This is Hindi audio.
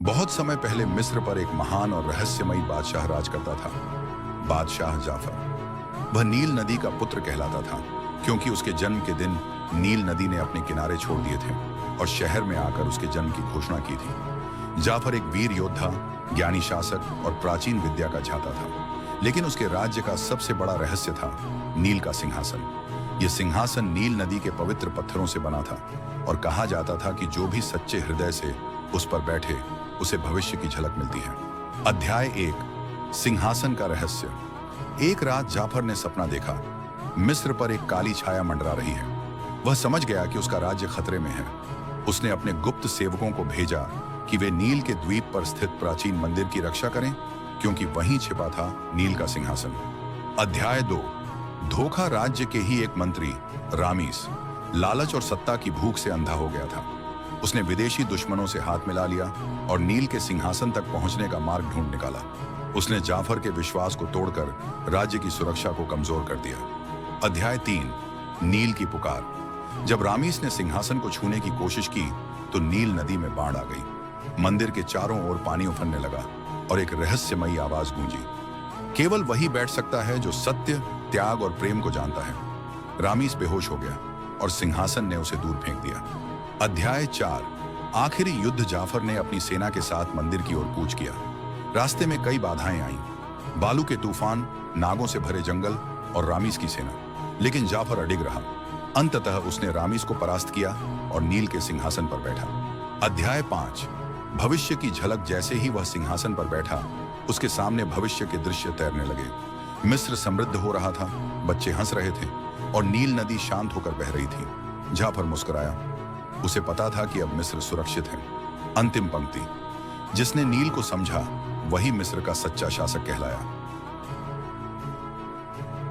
बहुत समय पहले मिस्र पर एक महान और रहस्यमयी बादशाह राज करता था। बादशाह जाफर। वह नील नदी का पुत्र कहलाता था क्योंकि उसके जन्म के दिन नील नदी ने अपने किनारे छोड़ दिए थे और शहर में आकर उसके जन्म की घोषणा की थी। जाफर एक वीर योद्धा, ज्ञानी शासक और प्राचीन विद्या का झाता था, लेकिन उसके राज्य का सबसे बड़ा रहस्य था नील का सिंहासन। यह सिंहासन नील नदी के पवित्र पत्थरों से बना था और कहा जाता था कि जो भी सच्चे हृदय से उस पर बैठे उसे भविष्य की झलक मिलती है। अध्याय 1, सिंहासन का रहस्य। एक रात जाफर ने सपना देखा। मिस्र पर एक काली छाया मंडरा रही है। वह समझ गया कि उसका राज्य खतरे में है। उसने अपने गुप्त सेवकों को भेजा कि वे नील के द्वीप पर स्थित प्राचीन मंदिर की रक्षा करें, क्योंकि वहीं छिपा था नील का सिंहासन। अध्याय 2, धोखा। राज्य के ही एक मंत्री रामीस लालच और सत्ता की भूख से अंधा हो गया था। उसने विदेशी दुश्मनों से हाथ मिला लिया और नील के सिंहासन तक पहुंचने का मार्ग ढूंढ निकाला। उसने जाफर के विश्वास को तोड़कर राज्य की सुरक्षा को कमजोर कर दिया। अध्याय 3, नील की पुकार। जब रामीस ने सिंहासन को छूने की कोशिश की तो नील नदी में बाढ़ आ गई। मंदिर के चारों ओर पानी उफरने लगा और एक रहस्यमयी आवाज गूंजी, केवल वही बैठ सकता है जो सत्य, त्याग और प्रेम को जानता है। रामीस बेहोश हो गया और सिंहासन ने उसे दूर फेंक दिया। अध्याय 4, आखिरी युद्ध। जाफर ने अपनी सेना के साथ मंदिर की ओर कूच किया। रास्ते में कई बाधाएं आईं, बालू के तूफान, नागों से भरे जंगल और रामीस की सेना, लेकिन जाफर अडिग रहा। अंततः उसने रामीस को परास्त किया और नील के सिंहासन पर बैठा। अध्याय 5, भविष्य की झलक। जैसे ही वह सिंहासन पर बैठा, उसके सामने भविष्य के दृश्य तैरने लगे। मिस्र समृद्ध हो रहा था, बच्चे हंस रहे थे और नील नदी शांत होकर बह रही थी। जाफर मुस्कुराया। उसे पता था कि अब मिस्र सुरक्षित है। अंतिम पंक्ति, जिसने नील को समझा वही मिस्र का सच्चा शासक कहलाया।